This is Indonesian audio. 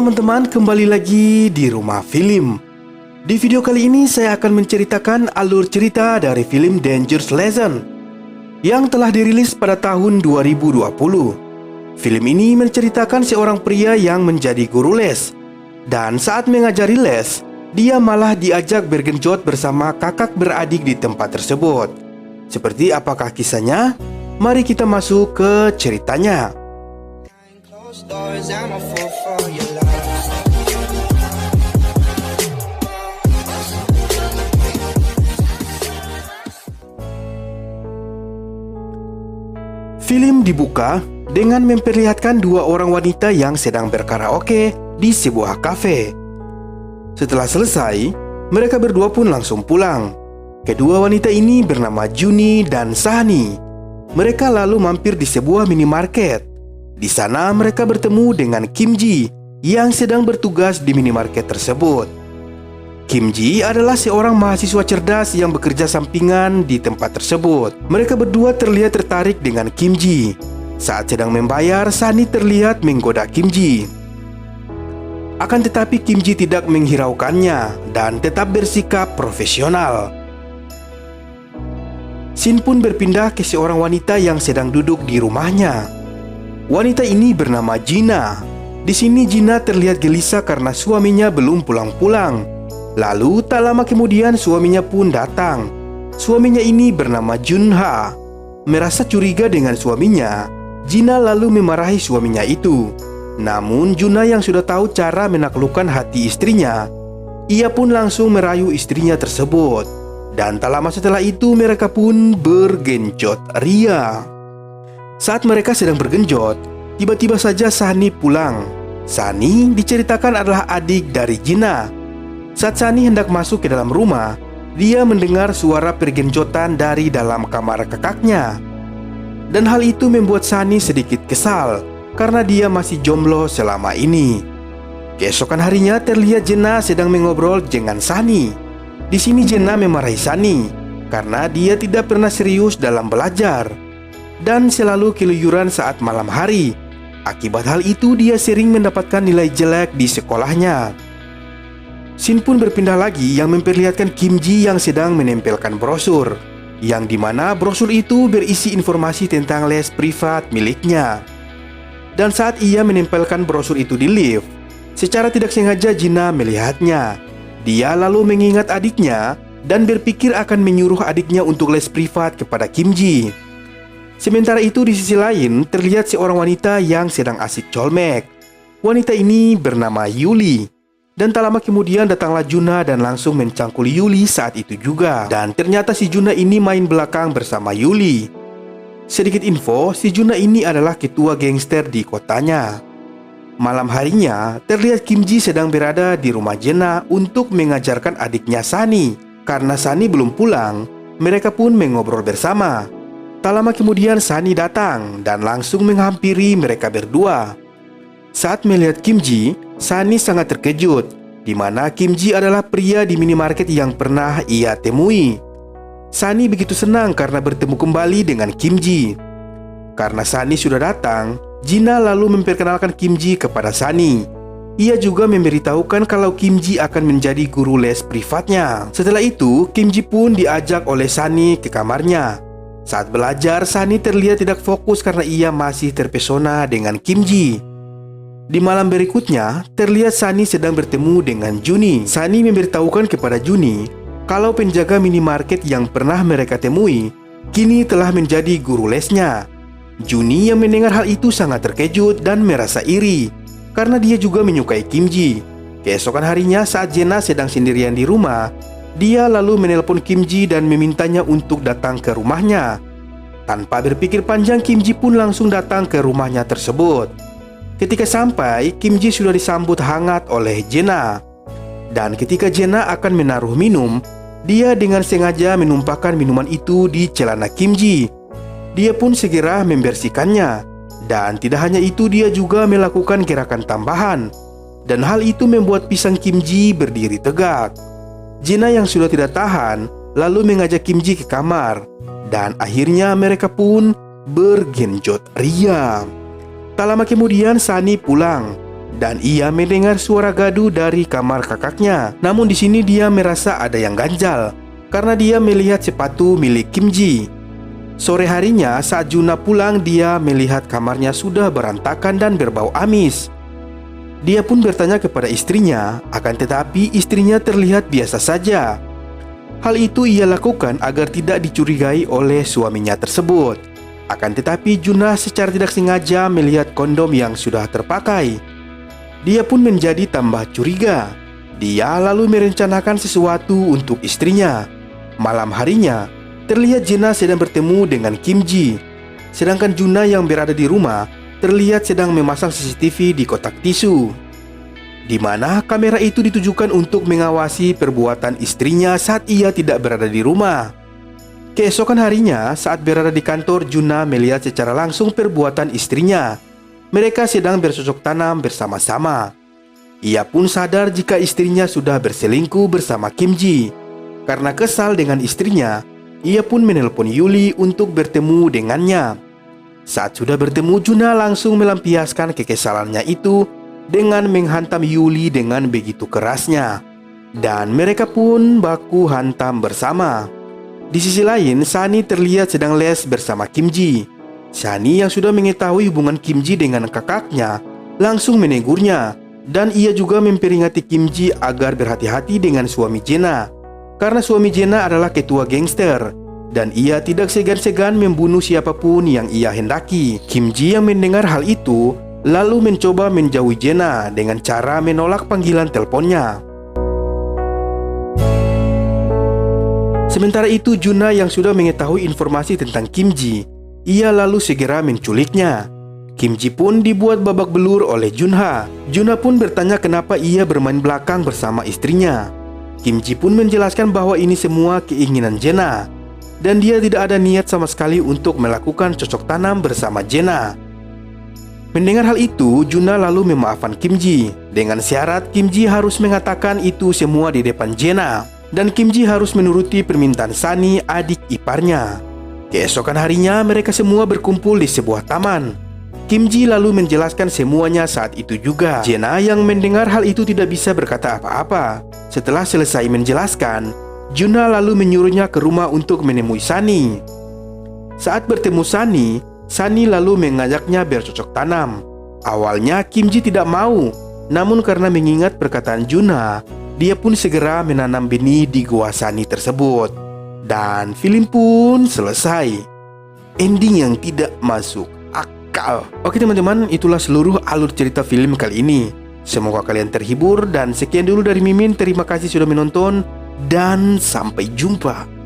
teman-teman, kembali lagi di Rumah Film. Di video kali ini saya akan menceritakan alur cerita dari film Dangerous Lesson yang telah dirilis pada tahun 2020. Film ini menceritakan seorang pria yang menjadi guru les, dan saat mengajari les, dia malah diajak bergenjot bersama kakak beradik di tempat tersebut. Seperti apakah kisahnya? Mari kita masuk ke ceritanya. Film dibuka dengan memperlihatkan dua orang wanita yang sedang berkaraoke di sebuah kafe. Setelah selesai, mereka berdua pun langsung pulang. Kedua wanita ini bernama Juni dan Sani. Mereka lalu mampir di sebuah minimarket. Di sana mereka bertemu dengan Kim Ji yang sedang bertugas di minimarket tersebut. Kim Ji adalah seorang mahasiswa cerdas yang bekerja sampingan di tempat tersebut. Mereka berdua terlihat tertarik dengan Kim Ji. Saat sedang membayar, Sani terlihat menggoda Kim Ji. Akan tetapi Kim Ji tidak menghiraukannya dan tetap bersikap profesional. Scene pun berpindah ke seorang wanita yang sedang duduk di rumahnya. Wanita ini bernama Gina. Di sini Gina terlihat gelisah karena suaminya belum pulang-pulang. Lalu tak lama kemudian suaminya pun datang. Suaminya ini bernama Junha. Merasa curiga dengan suaminya, Gina lalu memarahi suaminya itu. Namun Junha yang sudah tahu cara menaklukkan hati istrinya, ia pun langsung merayu istrinya tersebut. Dan tak lama setelah itu mereka pun bergenjot ria. Saat mereka sedang bergenjot, tiba-tiba saja Sani pulang. Sani diceritakan adalah adik dari Gina. Saat Sani hendak masuk ke dalam rumah, dia mendengar suara pergenjotan dari dalam kamar kakaknya. Dan hal itu membuat Sani sedikit kesal karena dia masih jomblo selama ini. Keesokan harinya terlihat Gina sedang mengobrol dengan Sani. Di sini Gina memarahi Sani karena dia tidak pernah serius dalam belajar dan selalu keluyuran saat malam hari. Akibat hal itu dia sering mendapatkan nilai jelek di sekolahnya. Scene pun berpindah lagi yang memperlihatkan Kim Ji yang sedang menempelkan brosur, yang dimana brosur itu berisi informasi tentang les privat miliknya. Dan saat ia menempelkan brosur itu di lift, secara tidak sengaja Gina melihatnya. Dia lalu mengingat adiknya dan berpikir akan menyuruh adiknya untuk les privat kepada Kim Ji. Sementara itu di sisi lain terlihat seorang wanita yang sedang asik colmek. Wanita ini bernama Yuli. Dan tak lama kemudian datanglah Juna dan langsung mencangkul Yuli saat itu juga. Dan ternyata si Juna ini main belakang bersama Yuli. Sedikit info, si Juna ini adalah ketua gangster di kotanya. Malam harinya terlihat Kim Ji sedang berada di rumah Jena untuk mengajarkan adiknya Sani. Karena Sani belum pulang, mereka pun mengobrol bersama. Tak lama kemudian Sani datang dan langsung menghampiri mereka berdua. Saat melihat Kim Ji, Sani sangat terkejut, di mana Kim Ji adalah pria di minimarket yang pernah ia temui. Sani begitu senang karena bertemu kembali dengan Kim Ji. Karena Sani sudah datang, Gina lalu memperkenalkan Kim Ji kepada Sani. Ia juga memberitahukan kalau Kim Ji akan menjadi guru les privatnya. Setelah itu, Kim Ji pun diajak oleh Sani ke kamarnya. Saat belajar, Sani terlihat tidak fokus karena ia masih terpesona dengan Kim Ji. Di malam berikutnya, terlihat Sani sedang bertemu dengan Juni. Sani memberitahukan kepada Juni kalau penjaga minimarket yang pernah mereka temui kini telah menjadi guru lesnya. Juni yang mendengar hal itu sangat terkejut dan merasa iri karena dia juga menyukai Kim Ji. Keesokan harinya saat Jena sedang sendirian di rumah, dia lalu menelpon Kim Ji dan memintanya untuk datang ke rumahnya. Tanpa berpikir panjang, Kim Ji pun langsung datang ke rumahnya tersebut. Ketika sampai, Kim Ji sudah disambut hangat oleh Jena. Dan ketika Jena akan menaruh minum, dia dengan sengaja menumpahkan minuman itu di celana Kim Ji. Dia pun segera membersihkannya. Dan tidak hanya itu, dia juga melakukan gerakan tambahan. Dan hal itu membuat pisang Kim Ji berdiri tegak. Jena yang sudah tidak tahan lalu mengajak Kim Ji ke kamar. Dan akhirnya mereka pun bergenjot ria. Tak lama kemudian Sani pulang. dan ia mendengar suara gaduh dari kamar kakaknya. Namun di sini dia merasa ada yang ganjal karena dia melihat sepatu milik Kim Ji. Sore harinya saat Juna pulang, dia melihat kamarnya sudah berantakan dan berbau amis. Dia pun bertanya kepada istrinya, akan tetapi istrinya terlihat biasa saja. Hal itu ia lakukan agar tidak dicurigai oleh suaminya tersebut. Akan tetapi Juna secara tidak sengaja melihat kondom yang sudah terpakai. Dia pun menjadi tambah curiga. Dia lalu merencanakan sesuatu untuk istrinya. Malam harinya, terlihat Jena sedang bertemu dengan Kim Ji. Sedangkan Juna yang berada di rumah terlihat sedang memasang CCTV di kotak tisu, di mana kamera itu ditujukan untuk mengawasi perbuatan istrinya saat ia tidak berada di rumah. Keesokan harinya, saat berada di kantor, Juna melihat secara langsung perbuatan istrinya. Mereka sedang bercocok tanam bersama-sama. Ia pun sadar jika istrinya sudah berselingkuh bersama Kim Ji. Karena kesal dengan istrinya, ia pun menelpon Yuli untuk bertemu dengannya. Saat sudah bertemu, Juna langsung melampiaskan kekesalannya itu dengan menghantam Yuli dengan begitu kerasnya. Dan mereka pun baku hantam bersama. Di sisi lain, Sunny terlihat sedang les bersama Kim Ji. Sunny yang sudah mengetahui hubungan Kim Ji dengan kakaknya langsung menegurnya, dan ia juga memperingati Kim Ji agar berhati-hati dengan suami Jena, karena suami Jena adalah ketua gangster dan ia tidak segan-segan membunuh siapapun yang ia hendaki. Kim Ji yang mendengar hal itu lalu mencoba menjauhi Jena dengan cara menolak panggilan teleponnya. Sementara itu, Juna yang sudah mengetahui informasi tentang Kim Ji, ia lalu segera menculiknya. Kim Ji pun dibuat babak belur oleh Junha. Juna pun bertanya kenapa ia bermain belakang bersama istrinya. Kim Ji pun menjelaskan bahwa ini semua keinginan Jena, dan dia tidak ada niat sama sekali untuk melakukan cocok tanam bersama Jena. Mendengar hal itu, Juna lalu memaafkan Kim Ji dengan syarat Kim Ji harus mengatakan itu semua di depan Jena, dan Kim Ji harus menuruti permintaan Sunny, adik iparnya. Keesokan harinya mereka semua berkumpul di sebuah taman. Kim Ji lalu menjelaskan semuanya saat itu juga. Jena yang mendengar hal itu tidak bisa berkata apa-apa. Setelah selesai menjelaskan, Juna lalu menyuruhnya ke rumah untuk menemui Sunny. Saat bertemu Sunny, Sunny lalu mengajaknya bercocok tanam. Awalnya Kim Ji tidak mau, namun karena mengingat perkataan Juna, dia pun segera menanam benih di gua Sunny tersebut. Dan film pun selesai. Ending yang tidak masuk akal. Oke teman-teman, itulah seluruh alur cerita film kali ini. Semoga kalian terhibur, dan sekian dulu dari Mimin. Terima kasih sudah menonton, dan sampai jumpa.